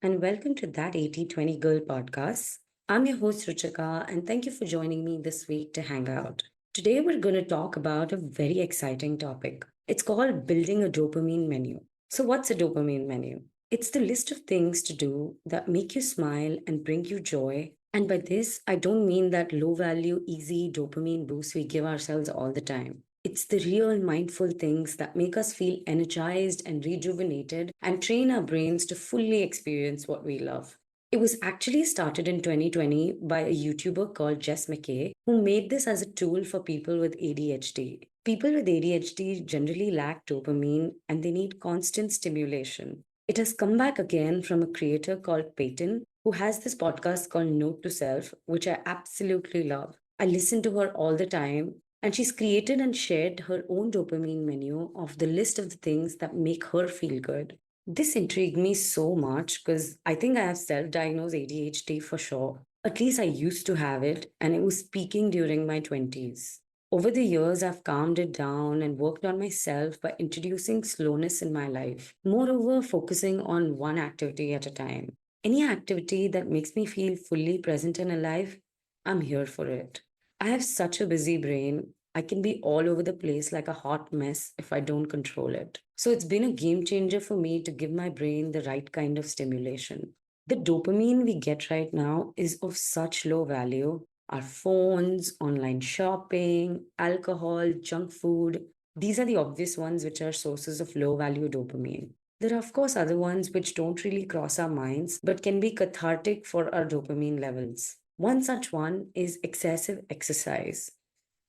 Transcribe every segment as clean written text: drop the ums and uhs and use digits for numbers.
and welcome to That 80/20 Girl podcast. I'm your host, Ruchika, and thank you for joining me this week to hang out. Today, we're going to talk about a very exciting topic. It's called building a dopamine menu. So, what's a dopamine menu? It's the list of things to do that make you smile and bring you joy. And by this, I don't mean that low value, easy dopamine boost we give ourselves all the time. It's the real mindful things that make us feel energized and rejuvenated and train our brains to fully experience what we love. It was actually started in 2020 by a YouTuber called Jess McKay, who made this as a tool for people with ADHD. People with ADHD generally lack dopamine and they need constant stimulation. It has come back again from a creator called Peyton, who has this podcast called Note to Self, which I absolutely love. I listen to her all the time, and she's created and shared her own dopamine menu of the list of the things that make her feel good. This intrigued me so much because I think I have self diagnosed ADHD for sure. At least I used to have it, and it was peaking during my 20s. Over the years, I've calmed it down and worked on myself by introducing slowness in my life. Moreover, focusing on one activity at a time. Any activity that makes me feel fully present and alive, I'm here for it. I have such a busy brain. I can be all over the place like a hot mess if I don't control it. So it's been a game changer for me to give my brain the right kind of stimulation. The dopamine we get right now is of such low value. Our phones, online shopping, alcohol, junk food, these are the obvious ones which are sources of low value dopamine. There are, of course, other ones which don't really cross our minds but can be cathartic for our dopamine levels. One such one is excessive exercise,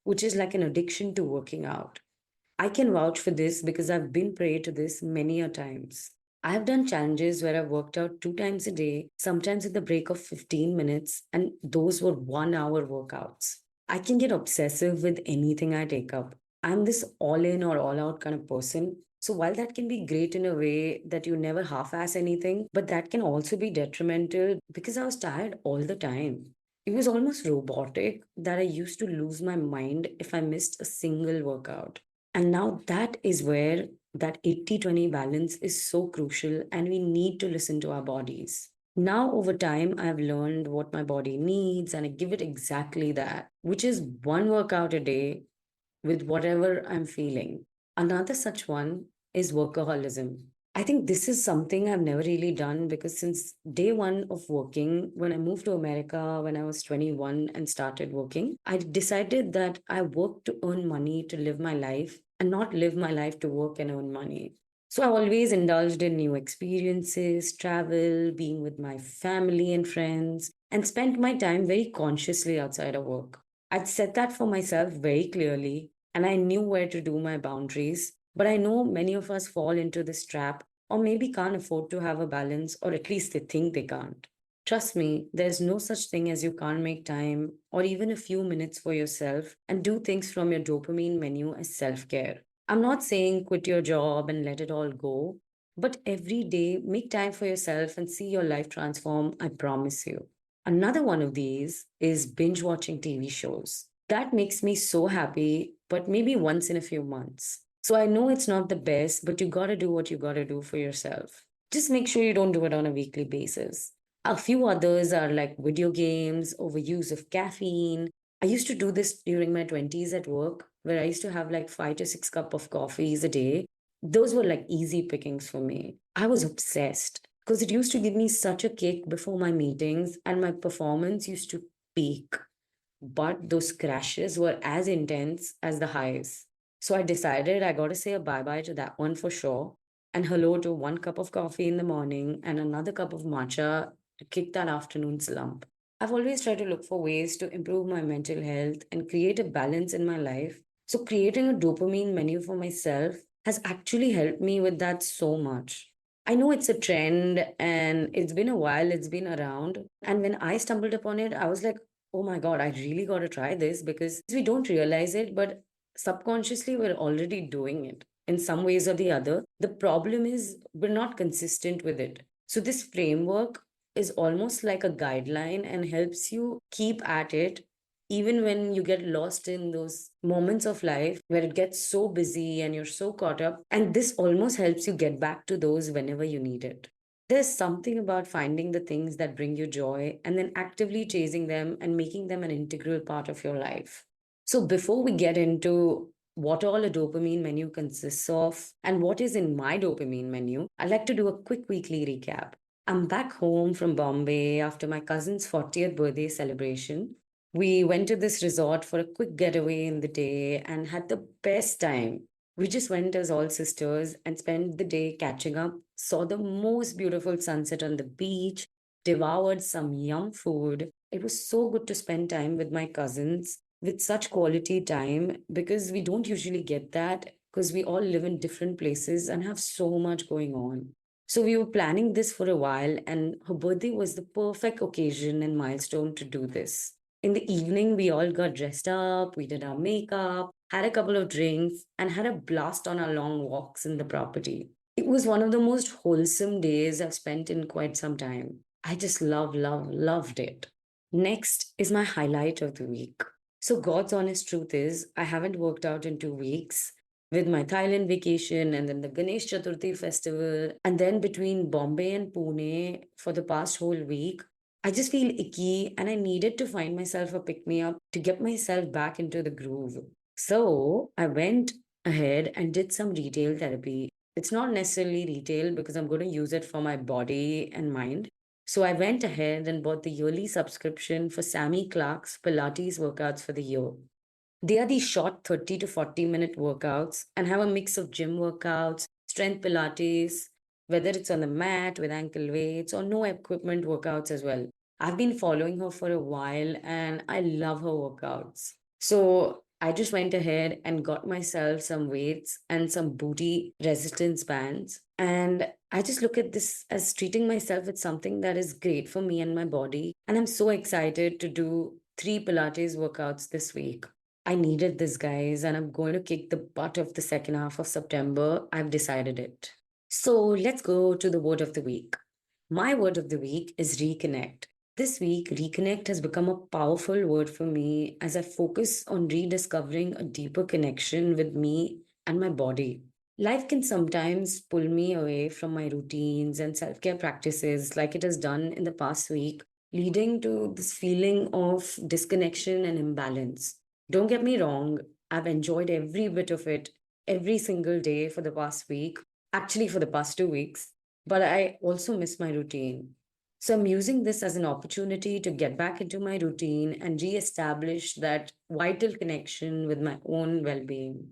which is like an addiction to working out. I can vouch for this because I've been prey to this many a times. I have done challenges where I've worked out 2 times a day, sometimes at the break of 15 minutes, and those were 1 hour workouts. I can get obsessive with anything I take up. I'm this all in or all out kind of person. So while that can be great in a way that you never half ass anything, but that can also be detrimental because I was tired all the time. It was almost robotic that I used to lose my mind if I missed a single workout. And now that is where that 80/20 balance is so crucial, and we need to listen to our bodies. Now, over time, I've learned what my body needs and I give it exactly that, which is one workout a day with whatever I'm feeling. Another such one is workaholism. I think this is something I've never really done because since day one of working, when I moved to America when I was 21 and started working, I decided that I work to earn money to live my life and not live my life to work and earn money. So I always indulged in new experiences, travel, being with my family and friends, and spent my time very consciously outside of work. I'd set that for myself very clearly, and I knew where to do my boundaries. But I know many of us fall into this trap or maybe can't afford to have a balance, or at least they think they can't. Trust me, there's no such thing as you can't make time or even a few minutes for yourself and do things from your dopamine menu as self care. I'm not saying quit your job and let it all go, but every day make time for yourself and see your life transform, I promise you. Another one of these is binge watching TV shows. That makes me so happy, but maybe once in a few months. So I know it's not the best, but you gotta do what you gotta do for yourself. Just make sure you don't do it on a weekly basis. A few others are like video games, overuse of caffeine. I used to do this during my 20s at work, where I used to have like 5 to 6 cups of coffees a day. Those were like easy pickings for me. I was obsessed because it used to give me such a kick before my meetings, and my performance used to peak. But those crashes were as intense as the highs. So I decided I got to say a bye bye to that one for sure. And hello to 1 cup of coffee in the morning and another cup of matcha to kick that afternoon slump. I've always tried to look for ways to improve my mental health and create a balance in my life. So creating a dopamine menu for myself has actually helped me with that so much. I know it's a trend and it's been a while, it's been around. And when I stumbled upon it, I was like, oh my God, I really got to try this because we don't realize it, but subconsciously we're already doing it in some ways or the other. The problem is we're not consistent with it. So, this framework is almost like a guideline and helps you keep at it even when you get lost in those moments of life where it gets so busy and you're so caught up. And this almost helps you get back to those whenever you need it. There's something about finding the things that bring you joy and then actively chasing them and making them an integral part of your life. So, before we get into what all a dopamine menu consists of and what is in my dopamine menu, I'd like to do a quick weekly recap. I'm back home from Bombay after my cousin's 40th birthday celebration. We went to this resort for a quick getaway in the day and had the best time. We just went as all sisters and spent the day catching up, saw the most beautiful sunset on the beach, devoured some yum food. It was so good to spend time with my cousins with such quality time because we don't usually get that because we all live in different places and have so much going on. So we were planning this for a while, and her birthday was the perfect occasion and milestone to do this. In the evening, we all got dressed up, we did our makeup, had a couple of drinks, and had a blast on our long walks in the property. It was one of the most wholesome days I've spent in quite some time. I just loved it. Next is my highlight of the week. So, God's honest truth is, I haven't worked out in 2 weeks with my Thailand vacation and then the Ganesh Chaturthi festival. And then between Bombay and Pune for the past whole week, I just feel icky and I needed to find myself a pick me up to get myself back into the groove. So I went ahead and did some retail therapy. It's not necessarily retail because I'm going to use it for my body and mind. So I went ahead and bought the yearly subscription for Sammy Clark's Pilates workouts for the year. They are these short 30 to 40-minute workouts and have a mix of gym workouts, strength Pilates, whether it's on the mat with ankle weights or no equipment workouts as well. I've been following her for a while and I love her workouts. So I just went ahead and got myself some weights and some booty resistance bands. And I just look at this as treating myself with something that is great for me and my body. And I'm so excited to do 3 Pilates workouts this week. I needed this, guys, and I'm going to kick the butt of the second half of September. I've decided it. So let's go to the word of the week. My word of the week is reconnect. This week, reconnect has become a powerful word for me as I focus on rediscovering a deeper connection with me and my body. Life can sometimes pull me away from my routines and self care practices like it has done in the past week, leading to this feeling of disconnection and imbalance. Don't get me wrong, I've enjoyed every bit of it every single day for the past week, actually, for the past 2 weeks, but I also miss my routine. So I'm using this as an opportunity to get back into my routine and re-establish that vital connection with my own well-being.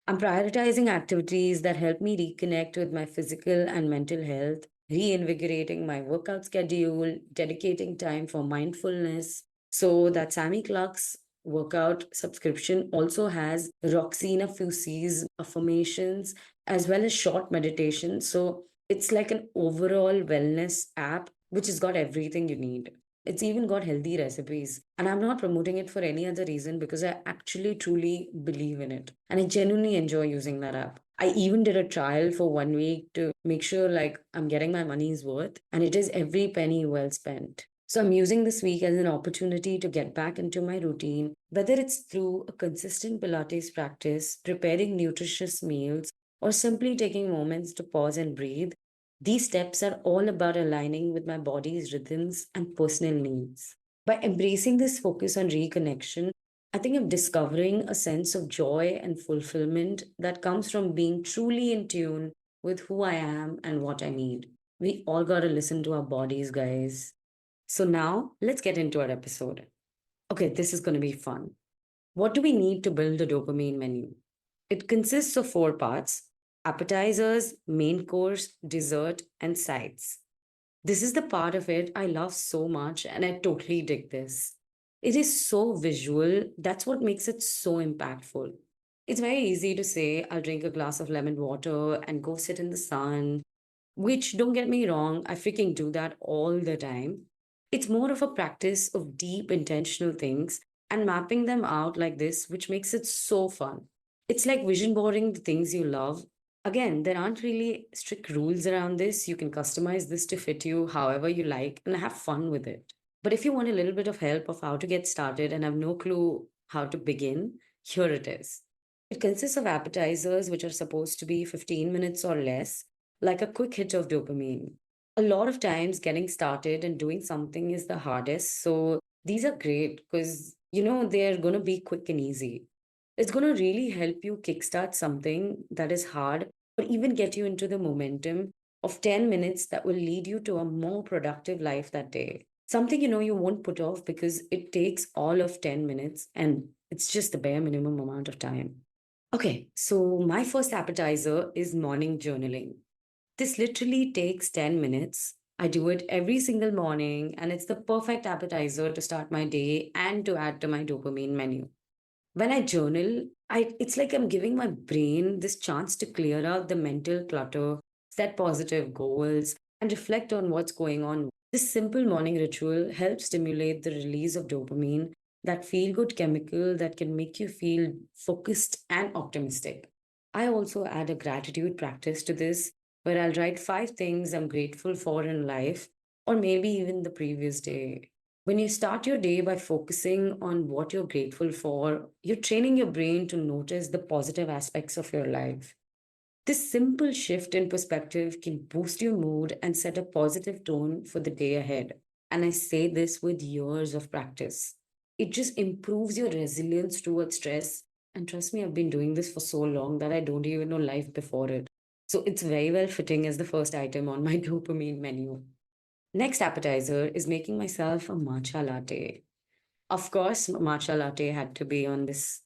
I'm prioritizing activities that help me reconnect with my physical and mental health, reinvigorating my workout schedule, dedicating time for mindfulness. So that Sammy Clark's workout subscription also has Roxina Fusi's affirmations as well as short meditation. So it's like an overall wellness app which has got everything you need. It's even got healthy recipes. And I'm not promoting it for any other reason because I actually truly believe in it. And I genuinely enjoy using that app. I even did a trial for 1 week to make sure like I'm getting my money's worth and it is every penny well spent. So I'm using this week as an opportunity to get back into my routine, whether it's through a consistent Pilates practice, preparing nutritious meals, or simply taking moments to pause and breathe. These steps are all about aligning with my body's rhythms and personal needs. By embracing this focus on reconnection, I think I'm discovering a sense of joy and fulfillment that comes from being truly in tune with who I am and what I need. We all got to listen to our bodies, guys. So now let's get into our episode. Okay, this is going to be fun. What do we need to build a dopamine menu? It consists of 4 parts: appetizers, main course, dessert, and sides. This is the part of it I love so much, and I totally dig this. It is so visual, that's what makes it so impactful. It's very easy to say, I'll drink a glass of lemon water and go sit in the sun, which, don't get me wrong, I freaking do that all the time. It's more of a practice of deep intentional things and mapping them out like this, which makes it so fun. It's like vision boarding the things you love. Again, there aren't really strict rules around this. You can customize this to fit you however you like and have fun with it. But if you want a little bit of help of how to get started and have no clue how to begin, here it is. It consists of appetizers, which are supposed to be 15 minutes or less, like a quick hit of dopamine. A lot of times getting started and doing something is the hardest. So these are great because, they're going to be quick and easy. It's going to really help you kickstart something that is hard or even get you into the momentum of 10 minutes that will lead you to a more productive life that day. Something you won't put off because it takes all of 10 minutes and it's just the bare minimum amount of time. Okay, so my first appetizer is morning journaling. This literally takes 10 minutes. I do it every single morning, and it's the perfect appetizer to start my day and to add to my dopamine menu. When I journal, it's like I'm giving my brain this chance to clear out the mental clutter, set positive goals, and reflect on what's going on. This simple morning ritual helps stimulate the release of dopamine, that feel good chemical that can make you feel focused and optimistic. I also add a gratitude practice to this, where I'll write 5 things I'm grateful for in life, or maybe even the previous day. When you start your day by focusing on what you're grateful for, you're training your brain to notice the positive aspects of your life. This simple shift in perspective can boost your mood and set a positive tone for the day ahead. And I say this with years of practice. It just improves your resilience towards stress. And trust me, I've been doing this for so long that I don't even know life before it. So it's very well fitting as the first item on my dopamine menu. Next appetizer is making myself a matcha latte. Of course, matcha latte had to be on this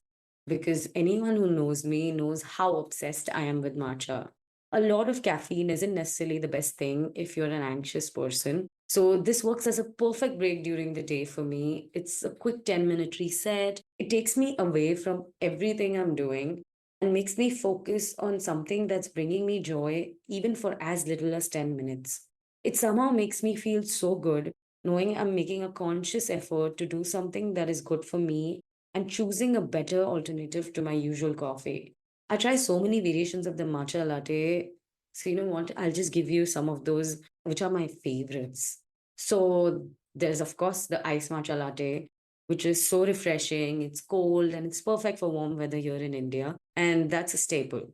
because anyone who knows me knows how obsessed I am with matcha. A lot of caffeine isn't necessarily the best thing if you're an anxious person. So, this works as a perfect break during the day for me. It's a quick 10-minute reset. It takes me away from everything I'm doing and makes me focus on something that's bringing me joy, even for as little as 10 minutes. It somehow makes me feel so good knowing I'm making a conscious effort to do something that is good for me and choosing a better alternative to my usual coffee. I try so many variations of the matcha latte. So, you know what? I'll just give you some of those, which are my favorites. So, there's, of course, the ice matcha latte, which is so refreshing. It's cold and it's perfect for warm weather here in India. And that's a staple.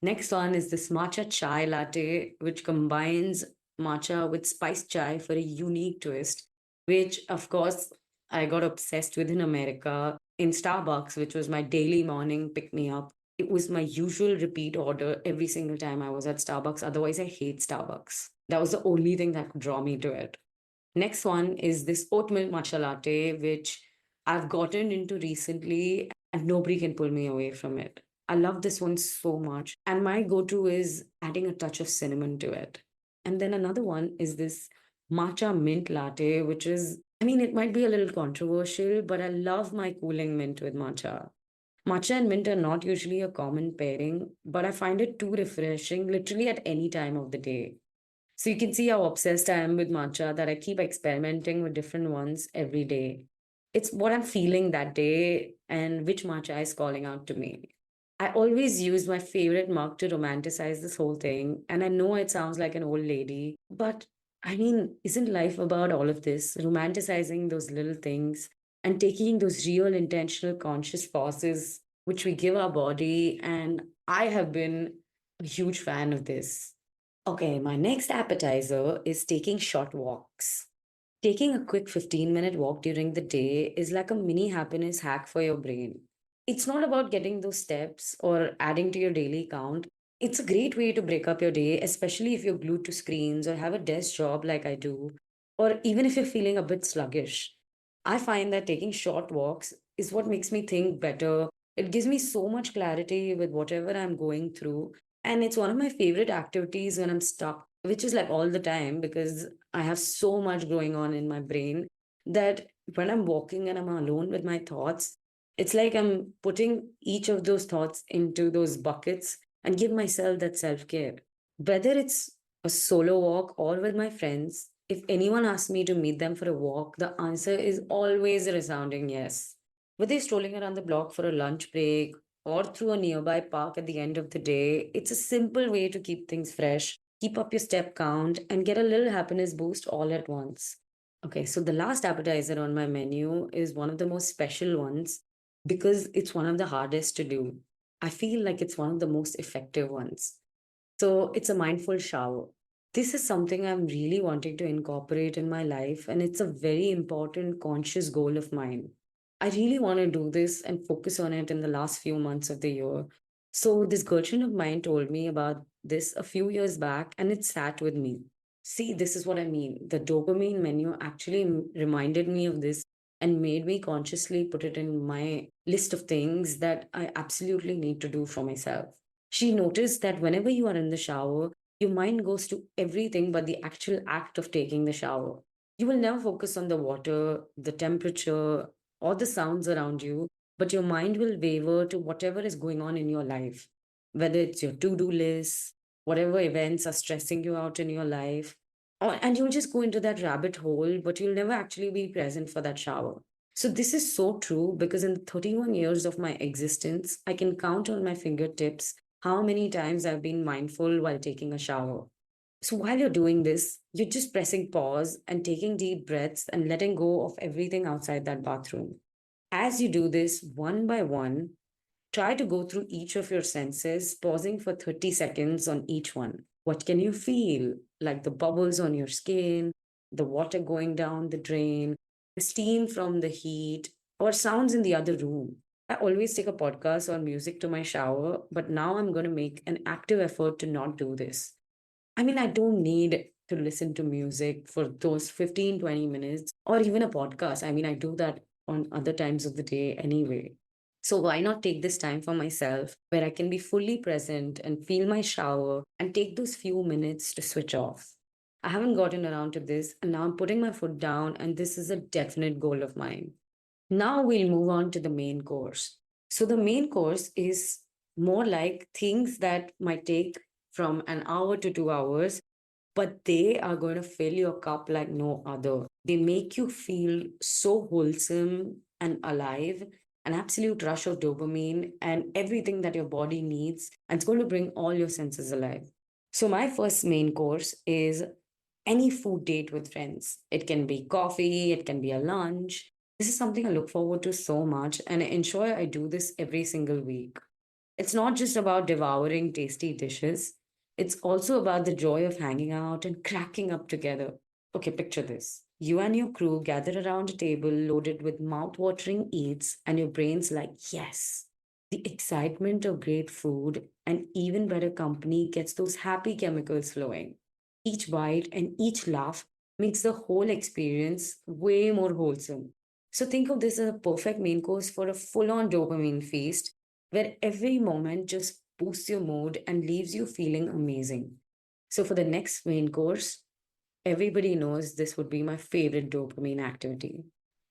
Next one is this matcha chai latte, which combines matcha with spiced chai for a unique twist, which, of course, I got obsessed with in America in Starbucks, which was my daily morning pick me up. It was my usual repeat order every single time I was at Starbucks. Otherwise, I hate Starbucks. That was the only thing that could draw me to it. Next one is this oat milk matcha latte, which I've gotten into recently and nobody can pull me away from it. I love this one so much. And my go to is adding a touch of cinnamon to it. And then another one is this matcha mint latte, which is, I mean, it might be a little controversial, but I love my cooling mint with matcha. Matcha and mint are not usually a common pairing, but I find it too refreshing literally at any time of the day. So you can see how obsessed I am with matcha that I keep experimenting with different ones every day. It's what I'm feeling that day and which matcha is calling out to me. I always use my favorite mug to romanticize this whole thing. And I know it sounds like an old lady, but I mean, isn't life about all of this? Romanticizing those little things and taking those real intentional conscious pauses which we give our body. And I have been a huge fan of this. Okay, my next appetizer is taking short walks. Taking a quick 15-minute walk during the day is like a mini happiness hack for your brain. It's not about getting those steps or adding to your daily count. It's a great way to break up your day, especially if you're glued to screens or have a desk job like I do, or even if you're feeling a bit sluggish. I find that taking short walks is what makes me think better. It gives me so much clarity with whatever I'm going through. And it's one of my favorite activities when I'm stuck, which is like all the time because I have so much going on in my brain that when I'm walking and I'm alone with my thoughts, it's like I'm putting each of those thoughts into those buckets and give myself that self care. Whether it's a solo walk or with my friends, if anyone asks me to meet them for a walk, the answer is always a resounding yes. Whether you're strolling around the block for a lunch break or through a nearby park at the end of the day, it's a simple way to keep things fresh, keep up your step count, and get a little happiness boost all at once. Okay, so the last appetizer on my menu is one of the most special ones because it's one of the hardest to do. I feel like it's one of the most effective ones. So it's a mindful shower. This is something I'm really wanting to incorporate in my life, and it's a very important conscious goal of mine. I really want to do this and focus on it in the last few months of the year. So, this girlfriend of mine told me about this a few years back, and it sat with me. See, this is what I mean. The dopamine menu actually reminded me of this and made me consciously put it in my list of things that I absolutely need to do for myself. She noticed that whenever you are in the shower, your mind goes to everything but the actual act of taking the shower. You will never focus on the water, the temperature, or the sounds around you, but your mind will waver to whatever is going on in your life, whether it's your to do list, whatever events are stressing you out in your life. And you'll just go into that rabbit hole, but you'll never actually be present for that shower. So, this is so true because in the 31 years of my existence, I can count on my fingertips how many times I've been mindful while taking a shower. So while you're doing this, you're just pressing pause and taking deep breaths and letting go of everything outside that bathroom. As you do this one by one, try to go through each of your senses, pausing for 30 seconds on each one. What can you feel? Like the bubbles on your skin, the water going down the drain, the steam from the heat, or sounds in the other room. I always take a podcast or music to my shower, but now I'm going to make an active effort to not do this. I mean, I don't need to listen to music for those 15, 20 minutes or even a podcast. I mean, I do that on other times of the day anyway. So why not take this time for myself where I can be fully present and feel my shower and take those few minutes to switch off? I haven't gotten around to this and now I'm putting my foot down, and this is a definite goal of mine. Now we'll move on to the main course. So the main course is more like things that might take from an hour to 2 hours, but they are going to fill your cup like no other. They make you feel so wholesome and alive, an absolute rush of dopamine and everything that your body needs. And it's going to bring all your senses alive. So, my first main course is any food date with friends. It can be coffee, it can be a lunch. This is something I look forward to so much, and I ensure I do this every single week. It's not just about devouring tasty dishes, it's also about the joy of hanging out and cracking up together. Okay, picture this. You and your crew gather around a table loaded with mouth-watering eats, and your brain's like, yes. The excitement of great food and even better company gets those happy chemicals flowing. Each bite and each laugh makes the whole experience way more wholesome. So think of this as a perfect main course for a full-on dopamine feast where every moment just boosts your mood and leaves you feeling amazing. So, for the next main course, everybody knows this would be my favorite dopamine activity.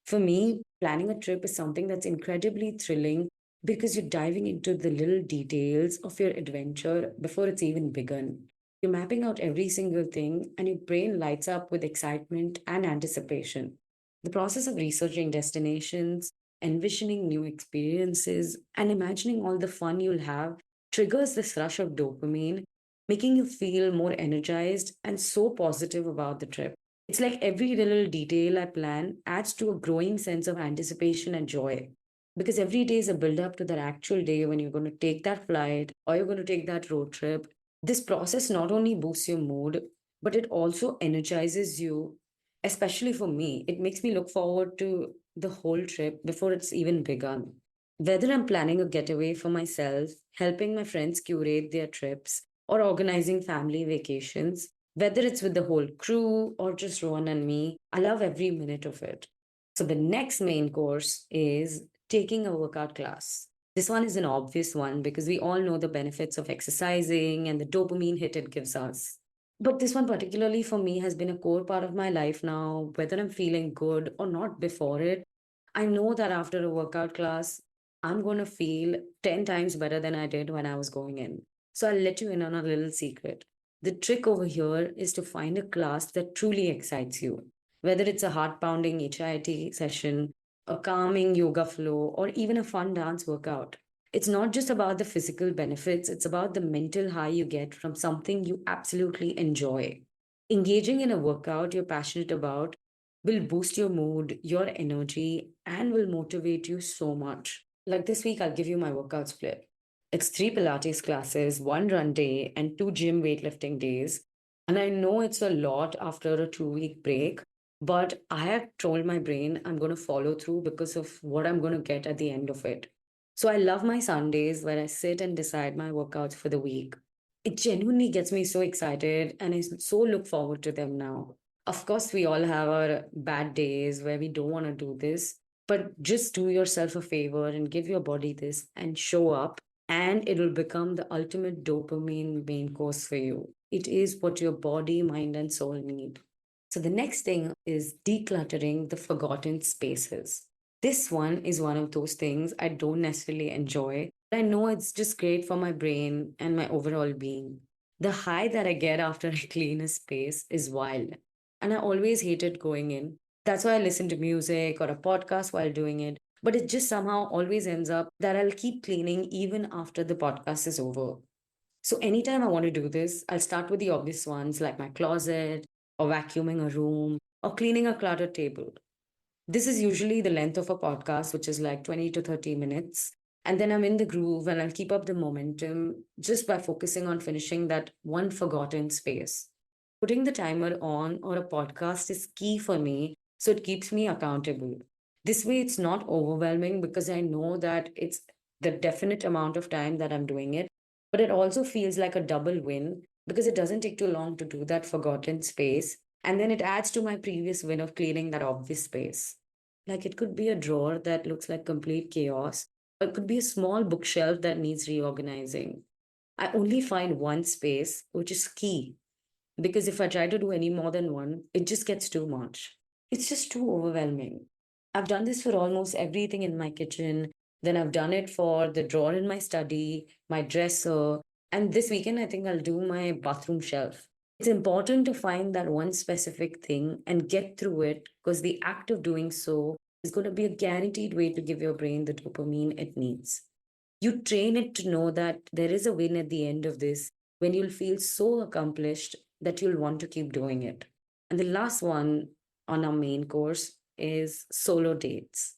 For me, planning a trip is something that's incredibly thrilling because you're diving into the little details of your adventure before it's even begun. You're mapping out every single thing, and your brain lights up with excitement and anticipation. The process of researching destinations, envisioning new experiences, and imagining all the fun you'll have triggers this rush of dopamine, making you feel more energized and so positive about the trip. It's like every little detail I plan adds to a growing sense of anticipation and joy. Because every day is a build up to that actual day when you're going to take that flight or you're going to take that road trip. This process not only boosts your mood, but it also energizes you. Especially for me, it makes me look forward to the whole trip before it's even begun. Whether I'm planning a getaway for myself, helping my friends curate their trips, or organizing family vacations, whether it's with the whole crew or just Rowan and me, I love every minute of it. So the next main course is taking a workout class. This one is an obvious one because we all know the benefits of exercising and the dopamine hit it gives us. But this one, particularly for me, has been a core part of my life now, whether I'm feeling good or not before it. I know that after a workout class, I'm going to feel 10 times better than I did when I was going in. So I'll let you in on a little secret. The trick over here is to find a class that truly excites you, whether it's a heart pounding HIIT session, a calming yoga flow, or even a fun dance workout. It's not just about the physical benefits, it's about the mental high you get from something you absolutely enjoy. Engaging in a workout you're passionate about will boost your mood, your energy, and will motivate you so much. Like this week, I'll give you my workout split. It's three Pilates classes, one run day, and two gym weightlifting days. And I know it's a lot after a 2 week break, but I have told my brain I'm going to follow through because of what I'm going to get at the end of it. So I love my Sundays where I sit and decide my workouts for the week. It genuinely gets me so excited and so look forward to them now. Of course, we all have our bad days where we don't want to do this, but just do yourself a favor and give your body this and show up, and it will become the ultimate dopamine main course for you. It is what your body, mind, and soul need. So, the next thing is decluttering the forgotten spaces. This one is one of those things I don't necessarily enjoy. But I know it's just great for my brain and my overall being. The high that I get after I clean a space is wild. And I always hated going in. That's why I listen to music or a podcast while doing it. But it just somehow always ends up that I'll keep cleaning even after the podcast is over. So anytime I want to do this, I'll start with the obvious ones like my closet or vacuuming a room or cleaning a cluttered table. This is usually the length of a podcast, which is like 20 to 30 minutes. And then I'm in the groove and I'll keep up the momentum just by focusing on finishing that one forgotten space. Putting the timer on or a podcast is key for me, so it keeps me accountable. This way, it's not overwhelming because I know that it's the definite amount of time that I'm doing it, but it also feels like a double win because it doesn't take too long to do that forgotten space. And then it adds to my previous win of cleaning that obvious space. Like it could be a drawer that looks like complete chaos, or it could be a small bookshelf that needs reorganizing. I only find one space, which is key, because if I try to do any more than one, it just gets too much. It's just too overwhelming. I've done this for almost everything in my kitchen. Then I've done it for the drawer in my study, my dresser, and this weekend I think I'll do my bathroom shelf. It's important to find that one specific thing and get through it because the act of doing so is going to be a guaranteed way to give your brain the dopamine it needs. You train it to know that there is a win at the end of this when you'll feel so accomplished that you'll want to keep doing it. And the last one on our main course is solo dates.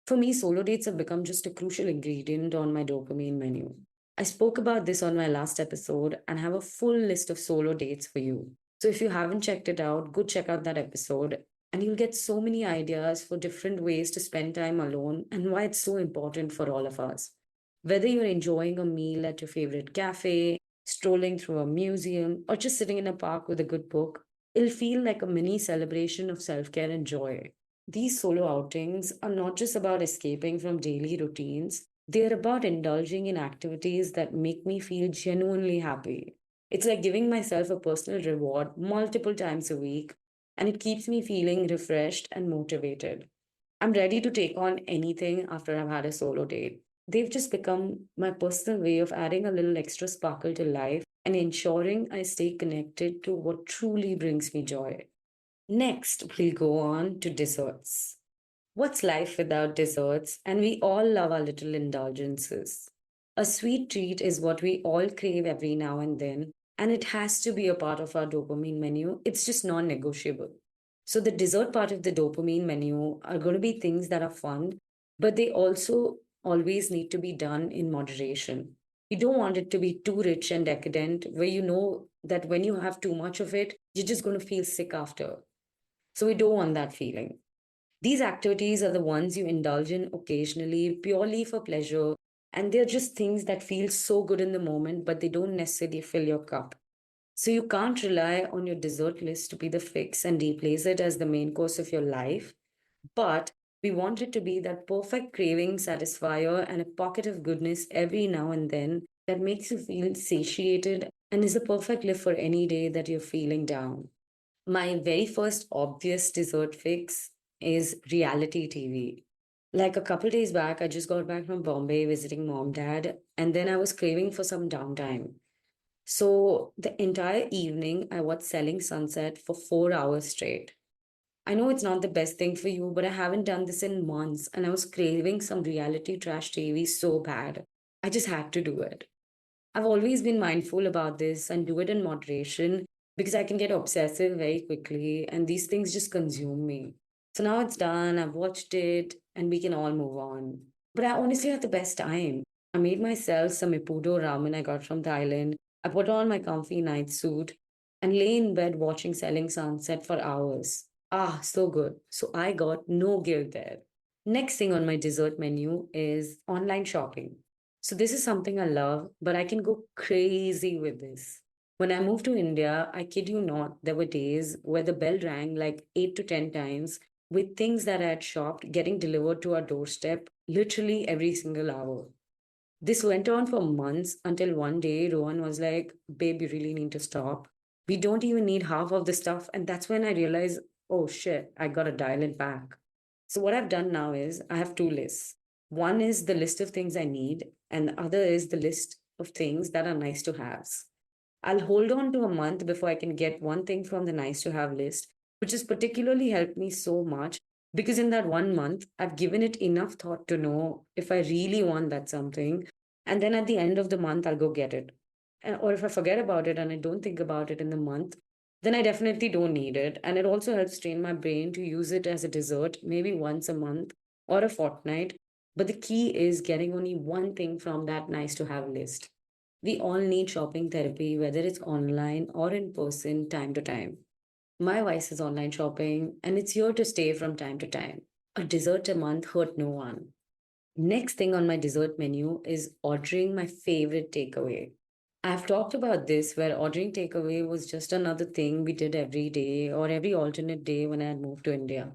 For me, solo dates have become just a crucial ingredient on my dopamine menu. I spoke about this on my last episode and have a full list of solo dates for you. So if you haven't checked it out, go check out that episode and you'll get so many ideas for different ways to spend time alone and why it's so important for all of us. Whether you're enjoying a meal at your favorite cafe, strolling through a museum, or just sitting in a park with a good book, it'll feel like a mini celebration of self care and joy. These solo outings are not just about escaping from daily routines, they are about indulging in activities that make me feel genuinely happy. It's like giving myself a personal reward multiple times a week, and it keeps me feeling refreshed and motivated. I'm ready to take on anything after I've had a solo date. They've just become my personal way of adding a little extra sparkle to life and ensuring I stay connected to what truly brings me joy. Next, we'll go on to desserts. What's life without desserts? And we all love our little indulgences. A sweet treat is what we all crave every now and then, and it has to be a part of our dopamine menu. It's just non negotiable. So, the dessert part of the dopamine menu are going to be things that are fun, but they also always need to be done in moderation. You don't want it to be too rich and decadent, where you know that when you have too much of it, you're just going to feel sick after. So, we don't want that feeling. These activities are the ones you indulge in occasionally, purely for pleasure, and they're just things that feel so good in the moment, but they don't necessarily fill your cup. So you can't rely on your dessert list to be the fix and replace it as the main course of your life. But we want it to be that perfect craving satisfier and a pocket of goodness every now and then that makes you feel satiated and is a perfect lift for any day that you're feeling down. My very first obvious dessert fix is reality TV. Like a couple days back, I just got back from Bombay visiting mom, dad, and then I was craving for some downtime. So the entire evening, I watched Selling Sunset for 4 hours straight. I know it's not the best thing for you, but I haven't done this in months, and I was craving some reality trash TV so bad. I just had to do it. I've always been mindful about this and do it in moderation because I can get obsessive very quickly and these things just consume me. So now it's done, I've watched it, and we can all move on. But I honestly had the best time. I made myself some Ipudo ramen I got from Thailand. I put on my comfy night suit and lay in bed watching Selling Sunset for hours. Ah, so good. So I got no guilt there. Next thing on my dessert menu is online shopping. So this is something I love, but I can go crazy with this. When I moved to India, I kid you not, there were days where the bell rang like 8 to 10 times with things that I had shopped getting delivered to our doorstep literally every single hour. This went on for months until one day Rohan was like, "Babe, you really need to stop. We don't even need half of the stuff." And that's when I realized, oh shit, I got to dial it back. So, what I've done now is I have two lists. One is the list of things I need, and the other is the list of things that are nice to haves. I'll hold on to a month before I can get one thing from the nice to have list, which has particularly helped me so much because in that 1 month, I've given it enough thought to know if I really want that something. And then at the end of the month, I'll go get it. Or if I forget about it and I don't think about it in the month, then I definitely don't need it. And it also helps train my brain to use it as a dessert, maybe once a month or a fortnight. But the key is getting only one thing from that nice to have list. We all need shopping therapy, whether it's online or in person, time to time. My vice is online shopping, and it's here to stay from time to time. A dessert a month hurt no one. Next thing on my dessert menu is ordering my favorite takeaway. I've talked about this where ordering takeaway was just another thing we did every day or every alternate day when I had moved to India.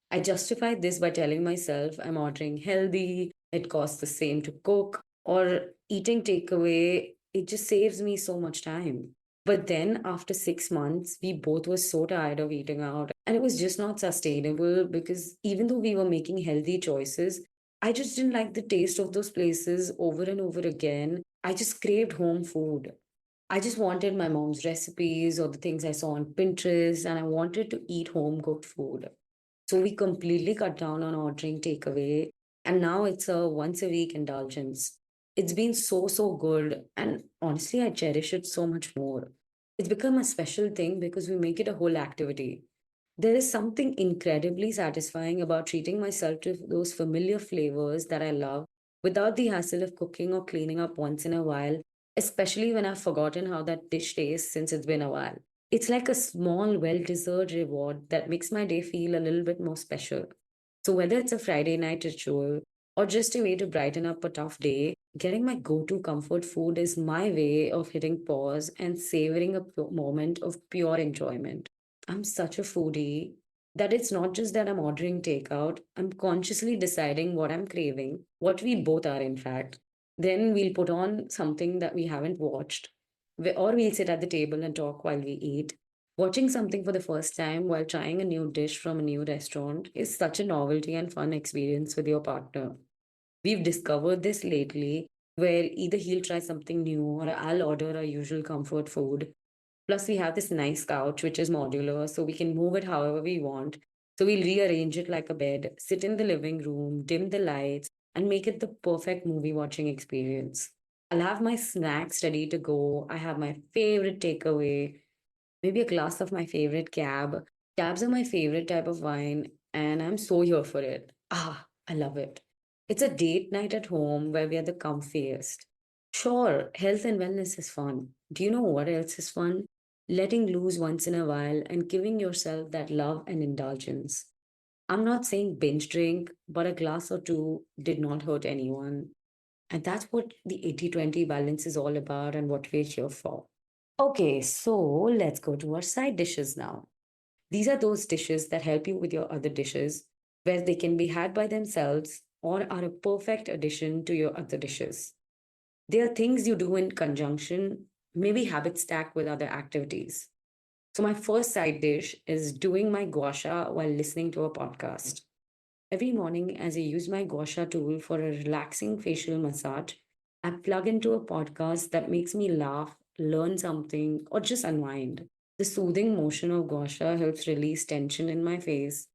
I justified this by telling myself I'm ordering healthy, it costs the same to cook, or eating takeaway, it just saves me so much time. But then after 6 months, we both were so tired of eating out, and it was just not sustainable because even though we were making healthy choices, I just didn't like the taste of those places over and over again. I just craved home food. I just wanted my mom's recipes or the things I saw on Pinterest, and I wanted to eat home cooked food. So we completely cut down on ordering takeaway. And now it's a once a week indulgence. It's been so, so good. And honestly, I cherish it so much more. It's become a special thing because we make it a whole activity. There is something incredibly satisfying about treating myself to those familiar flavors that I love without the hassle of cooking or cleaning up once in a while, especially when I've forgotten how that dish tastes since it's been a while. It's like a small, well deserved reward that makes my day feel a little bit more special. So, whether it's a Friday night ritual or just a way to brighten up a tough day, getting my go to comfort food is my way of hitting pause and savoring a moment of pure enjoyment. I'm such a foodie that it's not just that I'm ordering takeout, I'm consciously deciding what I'm craving, what we both are, in fact. Then we'll put on something that we haven't watched, or we'll sit at the table and talk while we eat. Watching something for the first time while trying a new dish from a new restaurant is such a novelty and fun experience with your partner. We've discovered this lately where either he'll try something new or I'll order our usual comfort food. Plus, we have this nice couch, which is modular, so we can move it however we want. So we'll rearrange it like a bed, sit in the living room, dim the lights, and make it the perfect movie watching experience. I'll have my snacks ready to go. I have my favorite takeaway, maybe a glass of my favorite cab. Cabs are my favorite type of wine, and I'm so here for it. Ah, I love it. It's a date night at home where we are the comfiest. Sure, health and wellness is fun. Do you know what else is fun? Letting loose once in a while and giving yourself that love and indulgence. I'm not saying binge drink, but a glass or two did not hurt anyone. And that's what the 80-20 balance is all about and what we're here for. Okay, so let's go to our side dishes now. These are those dishes that help you with your other dishes, where they can be had by themselves or are a perfect addition to your other dishes. They are things you do in conjunction, maybe habit stack with other activities. So, my first side dish is doing my gua sha while listening to a podcast. Every morning, as I use my gua sha tool for a relaxing facial massage, I plug into a podcast that makes me laugh, learn something, or just unwind. The soothing motion of gua sha helps release tension in my face.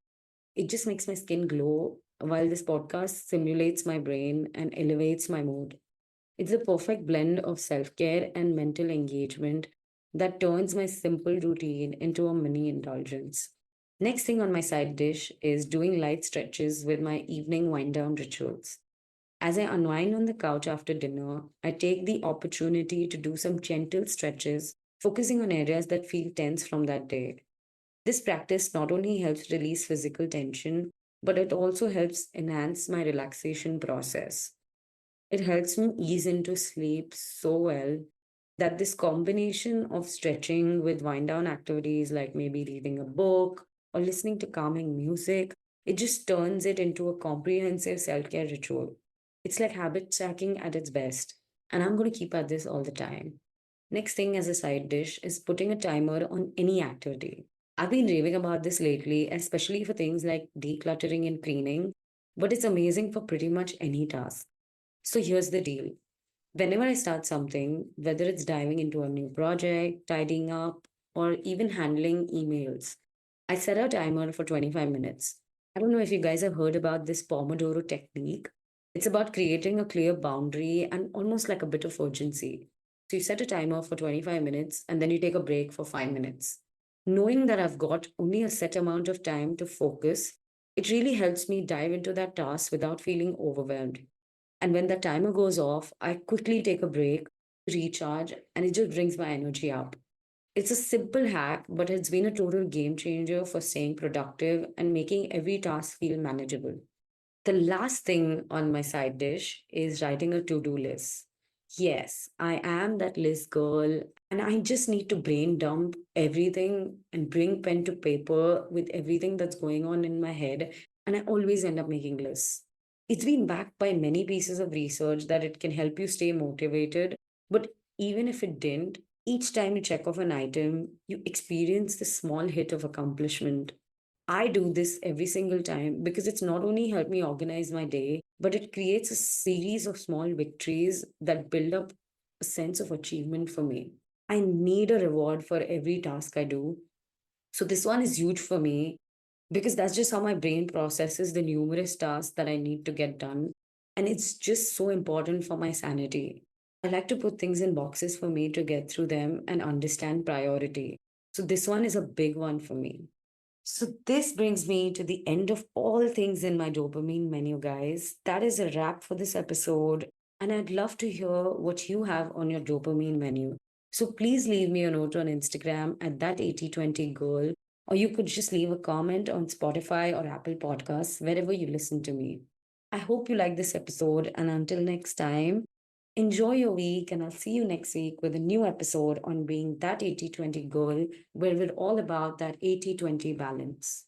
It just makes my skin glow, while this podcast simulates my brain and elevates my mood. It's a perfect blend of self care and mental engagement that turns my simple routine into a mini indulgence. Next thing on my side dish is doing light stretches with my evening wind down rituals. As I unwind on the couch after dinner, I take the opportunity to do some gentle stretches focusing on areas that feel tense from that day. This practice not only helps release physical tension, but it also helps enhance my relaxation process. It helps me ease into sleep so well that this combination of stretching with wind down activities like maybe reading a book or listening to calming music, it just turns it into a comprehensive self care ritual. It's like habit stacking at its best. And I'm going to keep at this all the time. Next thing as a side dish is putting a timer on any activity. I've been raving about this lately, especially for things like decluttering and cleaning, but it's amazing for pretty much any task. So here's the deal. Whenever I start something, whether it's diving into a new project, tidying up, or even handling emails, I set a timer for 25 minutes. I don't know if you guys have heard about this Pomodoro technique. It's about creating a clear boundary and almost like a bit of urgency. So you set a timer for 25 minutes and then you take a break for 5 minutes. Knowing that I've got only a set amount of time to focus, it really helps me dive into that task without feeling overwhelmed. And when the timer goes off, I quickly take a break, recharge, and it just brings my energy up. It's a simple hack, but it's been a total game changer for staying productive and making every task feel manageable. The last thing on my side dish is writing a to do list. Yes, I am that list girl, and I just need to brain dump everything and bring pen to paper with everything that's going on in my head, and I always end up making lists. It's been backed by many pieces of research that it can help you stay motivated, but even if it didn't, each time you check off an item, you experience the small hit of accomplishment. I do this every single time because it's not only helped me organize my day, but it creates a series of small victories that build up a sense of achievement for me. I need a reward for every task I do. So this one is huge for me because that's just how my brain processes the numerous tasks that I need to get done. And it's just so important for my sanity. I like to put things in boxes for me to get through them and understand priority. So this one is a big one for me. So, this brings me to the end of all things in my dopamine menu, guys. That is a wrap for this episode. And I'd love to hear what you have on your dopamine menu. So, please leave me a note on Instagram at that8020girl, or you could just leave a comment on Spotify or Apple Podcasts, wherever you listen to me. I hope you like this episode. And until next time, enjoy your week. And I'll see you next week with a new episode on being that 80/20 girl, where we're all about that 80/20 balance.